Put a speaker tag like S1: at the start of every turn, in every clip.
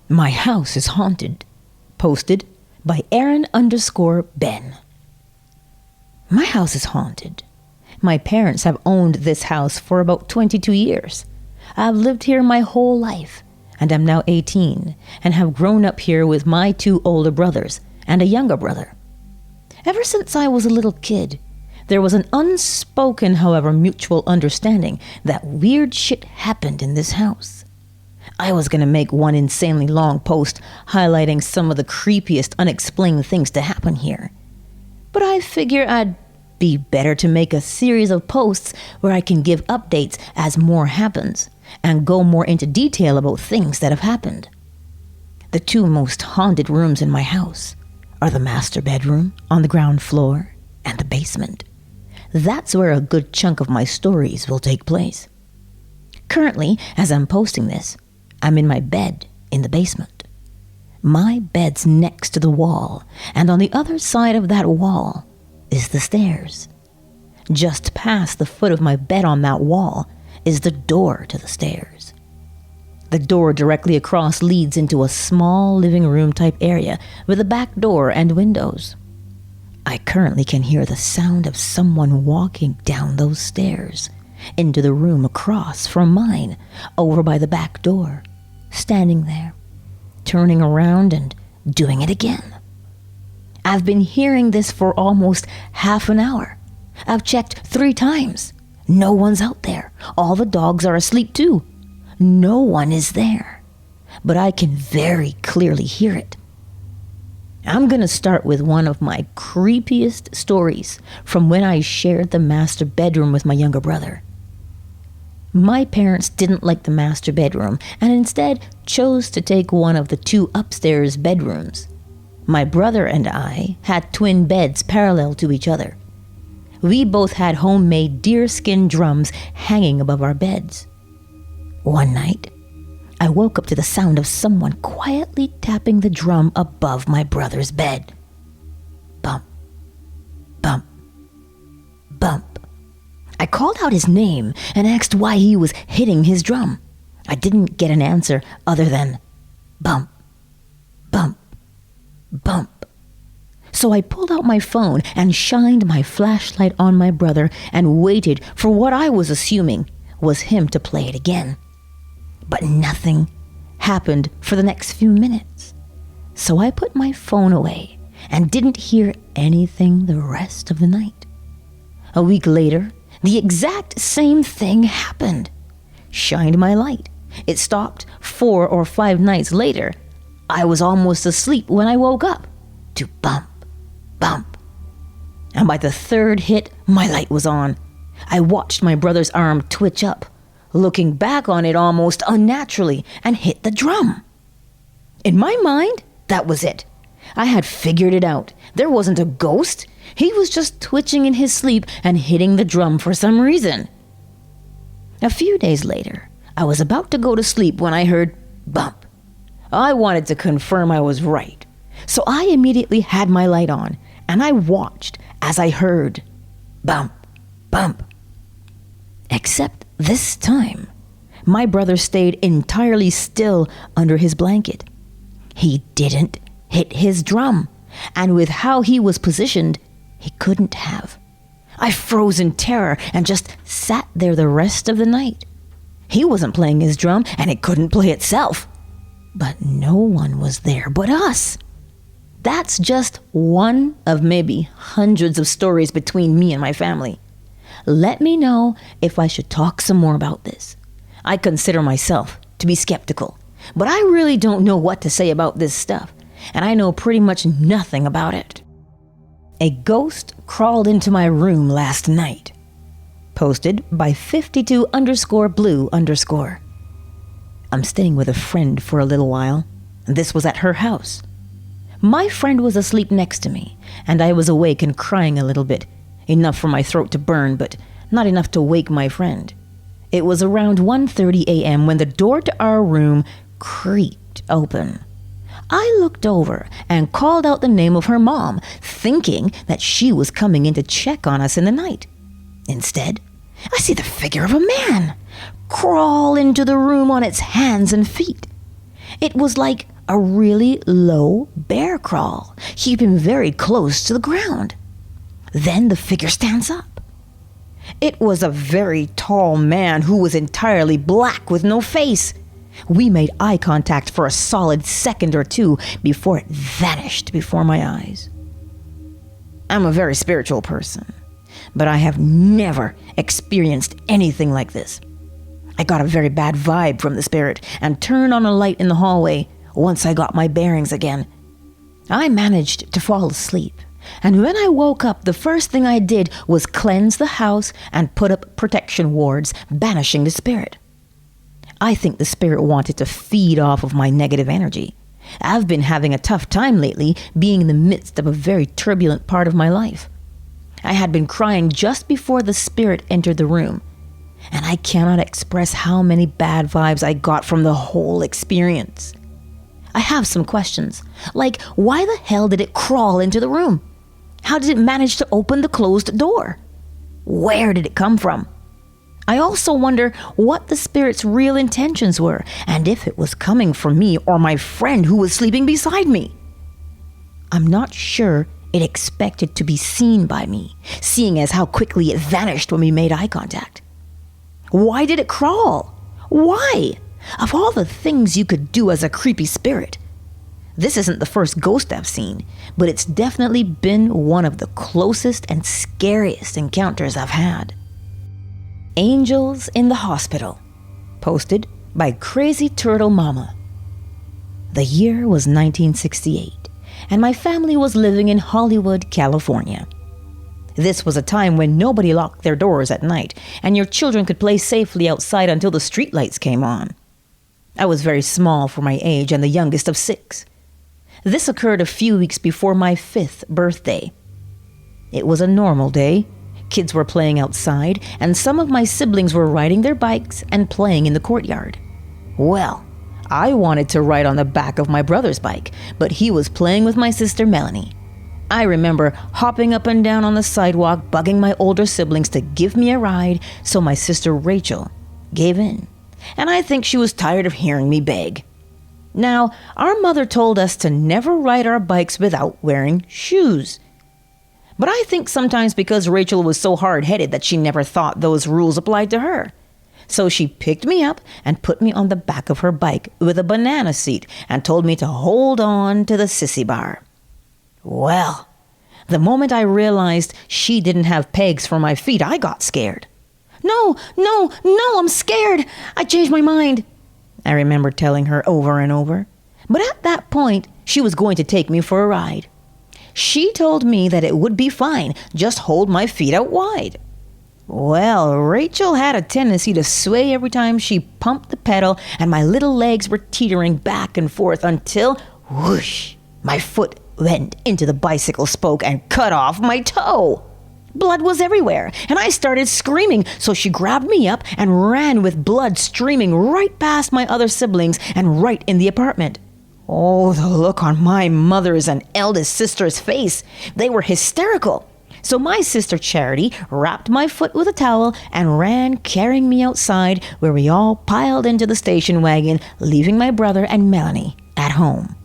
S1: My house is haunted. Posted by Aaron_Ben. My house is haunted. My parents have owned this house for about 22 years. I've lived here my whole life, and I'm now 18 and have grown up here with my 2 older brothers and a younger brother. Ever since I was a little kid, there was an unspoken, however, mutual understanding that weird shit happened in this house. I was going to make one insanely long post highlighting some of the creepiest unexplained things to happen here. But I figure I'd be better to make a series of posts where I can give updates as more happens and go more into detail about things that have happened. The 2 most haunted rooms in my house are the master bedroom on the ground floor and the basement. That's where a good chunk of my stories will take place. Currently, as I'm posting this, I'm in my bed in the basement. My bed's next to the wall, and on the other side of that wall is the stairs. Just past the foot of my bed on that wall is the door to the stairs. The door directly across leads into a small living room type area with a back door and windows. I currently can hear the sound of someone walking down those stairs into the room across from mine, over by the back door, standing there, turning around and doing it again. I've been hearing this for almost half an hour. I've checked 3 times. No one's out there. All the dogs are asleep too. No one is there. But I can very clearly hear it. I'm going to start with one of my creepiest stories from when I shared the master bedroom with my younger brother. My parents didn't like the master bedroom and instead chose to take one of the 2 upstairs bedrooms. My brother and I had twin beds parallel to each other. We both had homemade deerskin drums hanging above our beds. One night, I woke up to the sound of someone quietly tapping the drum above my brother's bed. Bump, bump, bump. I called out his name and asked why he was hitting his drum. I didn't get an answer other than bump, bump, bump. So I pulled out my phone and shined my flashlight on my brother and waited for what I was assuming was him to play it again. But nothing happened for the next few minutes. So I put my phone away and didn't hear anything the rest of the night. A week later, the exact same thing happened. Shined my light. It stopped 4 or 5 nights later. I was almost asleep when I woke up to bump, bump. And by the 3rd hit, my light was on. I watched my brother's arm twitch up, looking back on it almost unnaturally, and hit the drum. In my mind, that was it. I had figured it out. There wasn't a ghost. He was just twitching in his sleep and hitting the drum for some reason. A few days later, I was about to go to sleep when I heard bump. I wanted to confirm I was right, so I immediately had my light on, and I watched as I heard bump, bump. Except this time, my brother stayed entirely still under his blanket. He didn't hit his drum, and with how he was positioned, he couldn't have. I froze in terror and just sat there the rest of the night. He wasn't playing his drum, and it couldn't play itself. But no one was there but us. That's just one of maybe hundreds of stories between me and my family. Let me know if I should talk some more about this. I consider myself to be skeptical, but I really don't know what to say about this stuff, and I know pretty much nothing about it. A ghost crawled into my room last night. Posted by 52_blue_. I'm staying with a friend for a little while, and this was at her house. My friend was asleep next to me, and I was awake and crying a little bit, enough for my throat to burn, but not enough to wake my friend. It was around 1:30 a.m. when the door to our room creaked open. I looked over and called out the name of her mom, thinking that she was coming in to check on us in the night. Instead, I see the figure of a man crawl into the room on its hands and feet. It was like a really low bear crawl, keeping very close to the ground. Then the figure stands up. It was a very tall man who was entirely black with no face. We made eye contact for a solid second or two before it vanished before my eyes. I'm a very spiritual person, but I have never experienced anything like this. I got a very bad vibe from the spirit and turned on a light in the hallway once I got my bearings again. I managed to fall asleep, and when I woke up, the first thing I did was cleanse the house and put up protection wards, banishing the spirit. I think the spirit wanted to feed off of my negative energy. I've been having a tough time lately, being in the midst of a very turbulent part of my life. I had been crying just before the spirit entered the room, and I cannot express how many bad vibes I got from the whole experience. I have some questions, like why the hell did it crawl into the room? How did it manage to open the closed door? Where did it come from? I also wonder what the spirit's real intentions were, and if it was coming from me or my friend who was sleeping beside me. I'm not sure it expected to be seen by me, seeing as how quickly it vanished when we made eye contact. Why did it crawl? Why? Of all the things you could do as a creepy spirit. This isn't the first ghost I've seen, but it's definitely been one of the closest and scariest encounters I've had. Angels in the Hospital, posted by Crazy Turtle Mama. The year was 1968, and my family was living in Hollywood, California. This was a time when nobody locked their doors at night, and your children could play safely outside until the streetlights came on. I was very small for my age and the youngest of 6. This occurred a few weeks before my 5th birthday. It was a normal day. Kids were playing outside, and some of my siblings were riding their bikes and playing in the courtyard. Well, I wanted to ride on the back of my brother's bike, but he was playing with my sister Melanie. I remember hopping up and down on the sidewalk, bugging my older siblings to give me a ride, so my sister Rachel gave in, and I think she was tired of hearing me beg. Now, our mother told us to never ride our bikes without wearing shoes. But I think sometimes because Rachel was so hard-headed that she never thought those rules applied to her. So she picked me up and put me on the back of her bike with a banana seat and told me to hold on to the sissy bar. Well, the moment I realized she didn't have pegs for my feet, I got scared. No, I'm scared. I changed my mind, I remember telling her over and over. But at that point, she was going to take me for a ride. She told me that it would be fine, just hold my feet out wide. Well, Rachel had a tendency to sway every time she pumped the pedal, and my little legs were teetering back and forth until, whoosh, my foot went into the bicycle spoke and cut off my toe. Blood was everywhere, and I started screaming, so she grabbed me up and ran with blood streaming right past my other siblings and right in the apartment. Oh, the look on my mother's and eldest sister's face. They were hysterical. So my sister Charity wrapped my foot with a towel and ran carrying me outside, where we all piled into the station wagon, leaving my brother and Melanie at home.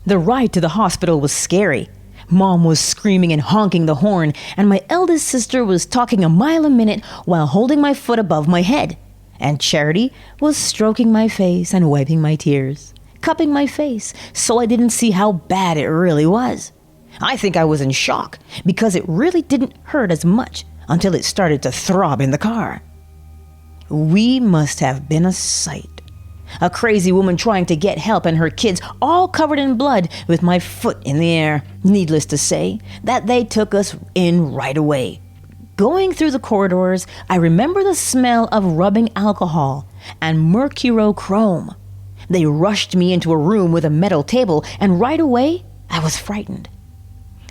S1: The ride to the hospital was scary. Mom was screaming and honking the horn, and my eldest sister was talking a mile a minute while holding my foot above my head. And Charity was stroking my face and wiping my tears, cupping my face so I didn't see how bad it really was. I think I was in shock because it really didn't hurt as much until it started to throb in the car. We must have been a sight. A crazy woman trying to get help and her kids all covered in blood with my foot in the air. Needless to say that they took us in right away. Going through the corridors, I remember the smell of rubbing alcohol and mercurochrome. They rushed me into a room with a metal table, and right away, I was frightened.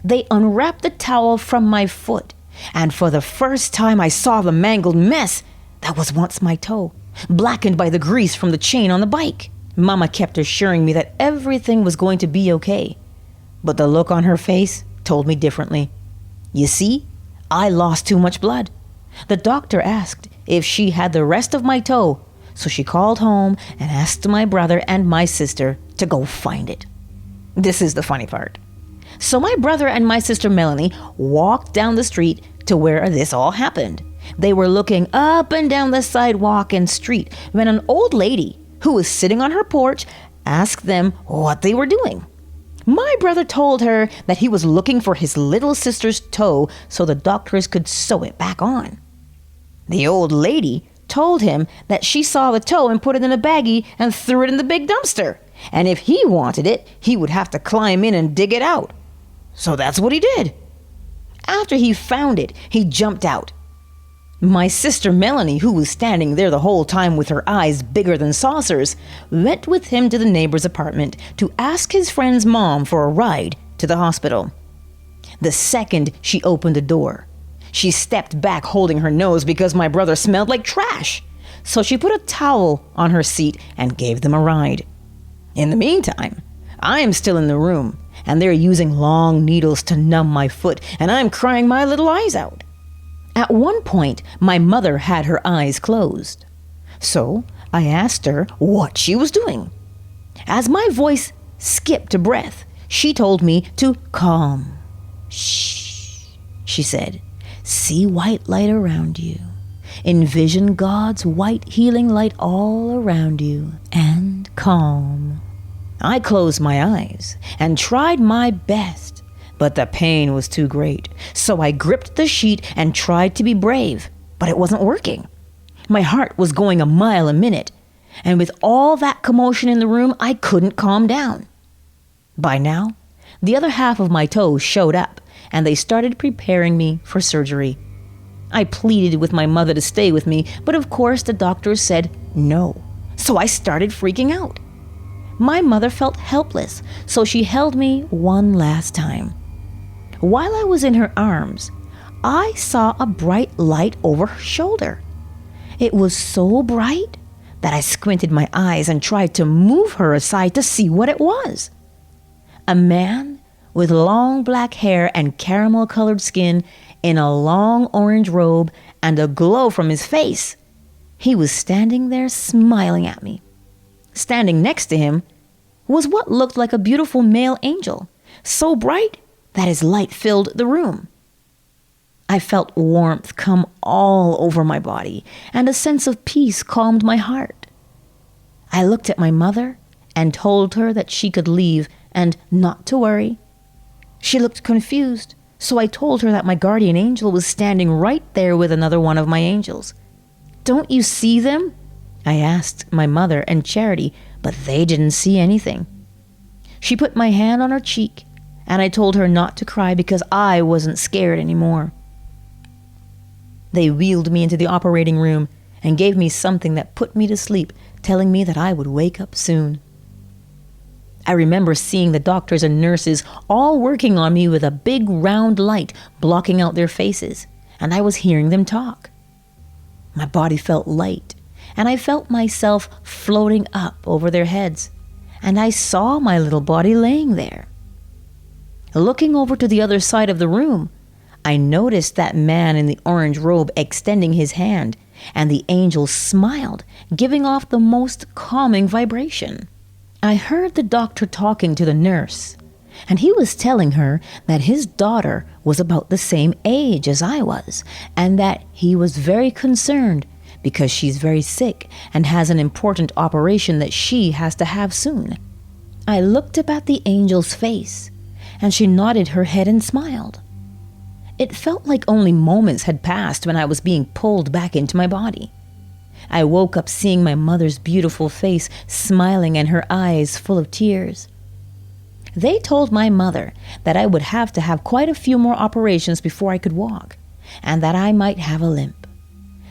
S1: They unwrapped the towel from my foot, and for the first time I saw the mangled mess that was once my toe, blackened by the grease from the chain on the bike. Mama kept assuring me that everything was going to be okay, but the look on her face told me differently. You see, I lost too much blood. The doctor asked if she had the rest of my toe, so she called home and asked my brother and my sister to go find it. This is the funny part. So my brother and my sister Melanie walked down the street to where this all happened. They were looking up and down the sidewalk and street when an old lady who was sitting on her porch asked them what they were doing. My brother told her that he was looking for his little sister's toe so the doctors could sew it back on. The old lady told him that she saw the toe and put it in a baggie and threw it in the big dumpster. And if he wanted it, he would have to climb in and dig it out. So that's what he did. After he found it, he jumped out. My sister Melanie, who was standing there the whole time with her eyes bigger than saucers, went with him to the neighbor's apartment to ask his friend's mom for a ride to the hospital. The second she opened the door, she stepped back holding her nose because my brother smelled like trash. So she put a towel on her seat and gave them a ride. In the meantime, I am still in the room, and they're using long needles to numb my foot, and I'm crying my little eyes out. At one point, my mother had her eyes closed. So I asked her what she was doing. As my voice skipped a breath, she told me to calm. Shh, she said. See white light around you. Envision God's white healing light all around you, and calm. I closed my eyes and tried my best, but the pain was too great. So I gripped the sheet and tried to be brave, but it wasn't working. My heart was going a mile a minute, and with all that commotion in the room, I couldn't calm down. By now, the other half of my toe showed up, and they started preparing me for surgery. I pleaded with my mother to stay with me, but of course the doctors said no. So I started freaking out. My mother felt helpless, so she held me one last time. While I was in her arms, I saw a bright light over her shoulder. It was so bright that I squinted my eyes and tried to move her aside to see what it was. A man with long black hair and caramel-colored skin in a long orange robe and a glow from his face. He was standing there smiling at me. Standing next to him was what looked like a beautiful male angel, so bright that his light filled the room. I felt warmth come all over my body, and a sense of peace calmed my heart. I looked at my mother and told her that she could leave and not to worry. She looked confused, so I told her that my guardian angel was standing right there with another one of my angels. Don't you see them? I asked my mother and Charity, but they didn't see anything. She put my hand on her cheek, and I told her not to cry because I wasn't scared anymore. They wheeled me into the operating room and gave me something that put me to sleep, telling me that I would wake up soon. I remember seeing the doctors and nurses all working on me with a big round light blocking out their faces, and I was hearing them talk. My body felt light, and I felt myself floating up over their heads, and I saw my little body laying there. Looking over to the other side of the room, I noticed that man in the orange robe extending his hand, and the angel smiled, giving off the most calming vibration. I heard the doctor talking to the nurse, and he was telling her that his daughter was about the same age as I was, and that he was very concerned because she's very sick and has an important operation that she has to have soon. I looked up at the angel's face, and she nodded her head and smiled. It felt like only moments had passed when I was being pulled back into my body. I woke up seeing my mother's beautiful face smiling and her eyes full of tears. They told my mother that I would have to have quite a few more operations before I could walk, and that I might have a limp.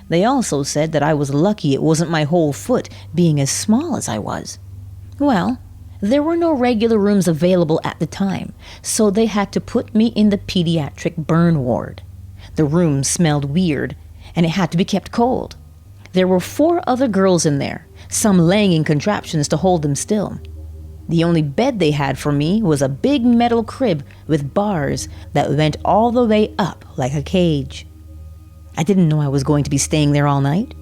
S1: They also said that I was lucky it wasn't my whole foot, being as small as I was. Well, there were no regular rooms available at the time, so they had to put me in the pediatric burn ward. The room smelled weird, and it had to be kept cold. There were 4 other girls in there, some laying in contraptions to hold them still. The only bed they had for me was a big metal crib with bars that went all the way up like a cage. I didn't know I was going to be staying there all night.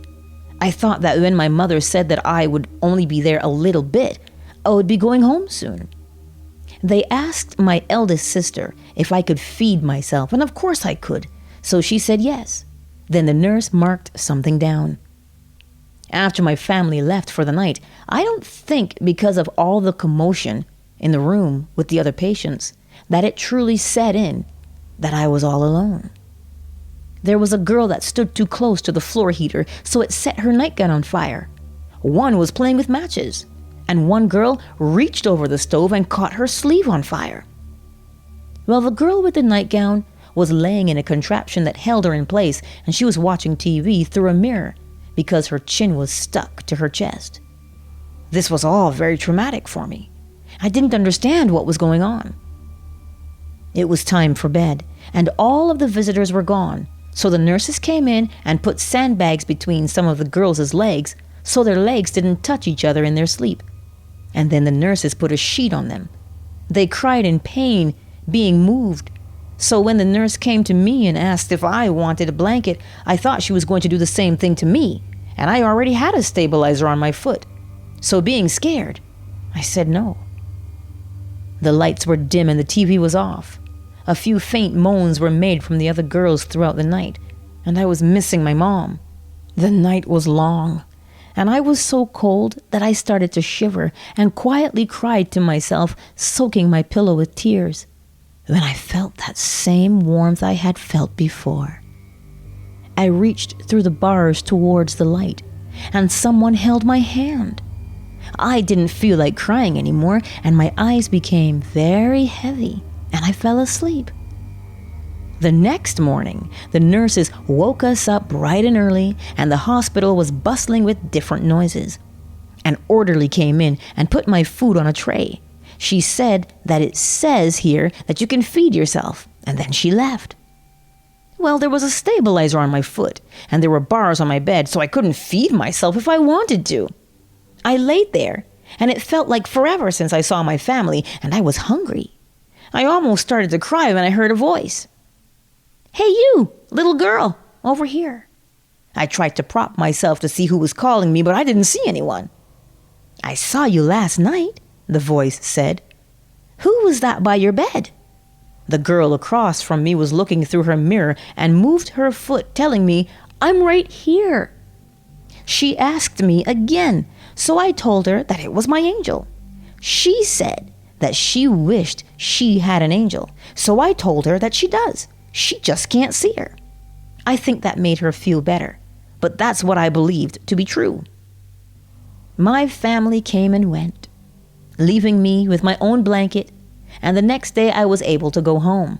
S1: I thought that when my mother said that I would only be there a little bit, I would be going home soon. They asked my eldest sister if I could feed myself, and of course I could, so she said yes. Then the nurse marked something down. After my family left for the night, I don't think because of all the commotion in the room with the other patients that it truly set in that I was all alone. There was a girl that stood too close to the floor heater, so it set her nightgown on fire. One was playing with matches, and one girl reached over the stove and caught her sleeve on fire. Well, the girl with the nightgown was laying in a contraption that held her in place, and she was watching TV through a mirror because her chin was stuck to her chest. This was all very traumatic for me. I didn't understand what was going on. It was time for bed, and all of the visitors were gone, so the nurses came in and put sandbags between some of the girls' legs so their legs didn't touch each other in their sleep. And then the nurses put a sheet on them. They cried in pain, being moved. So when the nurse came to me and asked if I wanted a blanket, I thought she was going to do the same thing to me, and I already had a stabilizer on my foot. So being scared, I said no. The lights were dim and the TV was off. A few faint moans were made from the other girls throughout the night, and I was missing my mom. The night was long, and I was so cold that I started to shiver and quietly cried to myself, soaking my pillow with tears. Then I felt that same warmth I had felt before. I reached through the bars towards the light, and someone held my hand. I didn't feel like crying anymore, and my eyes became very heavy, and I fell asleep. The next morning, the nurses woke us up bright and early, and the hospital was bustling with different noises. An orderly came in and put my food on a tray. She said that it says here that you can feed yourself, and then she left. Well, there was a stabilizer on my foot, and there were bars on my bed, so I couldn't feed myself if I wanted to. I laid there, and it felt like forever since I saw my family, and I was hungry. I almost started to cry when I heard a voice. "Hey you, little girl, over here." I tried to prop myself to see who was calling me, but I didn't see anyone. "I saw you last night," the voice said. "Who was that by your bed?" The girl across from me was looking through her mirror and moved her foot, telling me, "I'm right here." She asked me again, so I told her that it was my angel. She said that she wished she had an angel, so I told her that she does. She just can't see her. I think that made her feel better, but that's what I believed to be true. My family came and went, leaving me with my own blanket, and the next day I was able to go home.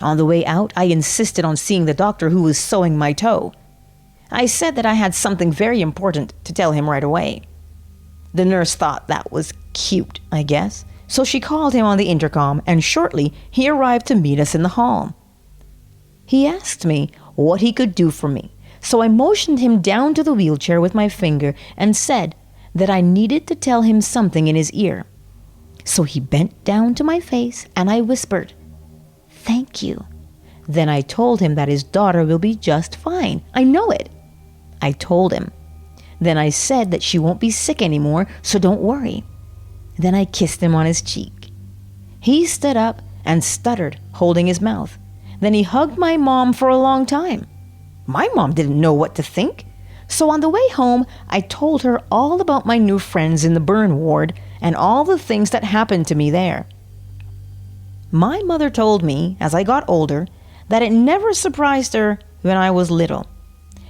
S1: On the way out, I insisted on seeing the doctor who was sewing my toe. I said that I had something very important to tell him right away. The nurse thought that was cute, I guess, so she called him on the intercom, and shortly he arrived to meet us in the hall. He asked me what he could do for me, so I motioned him down to the wheelchair with my finger and said that I needed to tell him something in his ear. So he bent down to my face and I whispered, "Thank you." Then I told him that his daughter will be just fine. I know it. I told him. Then I said that she won't be sick anymore, so don't worry. Then I kissed him on his cheek. He stood up and stuttered, holding his mouth. Then he hugged my mom for a long time. My mom didn't know what to think. So on the way home, I told her all about my new friends in the burn ward and all the things that happened to me there. My mother told me, as I got older, that it never surprised her when I was little,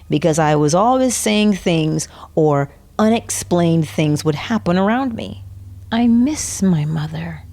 S1: because I was always saying things or unexplained things would happen around me. I miss my mother.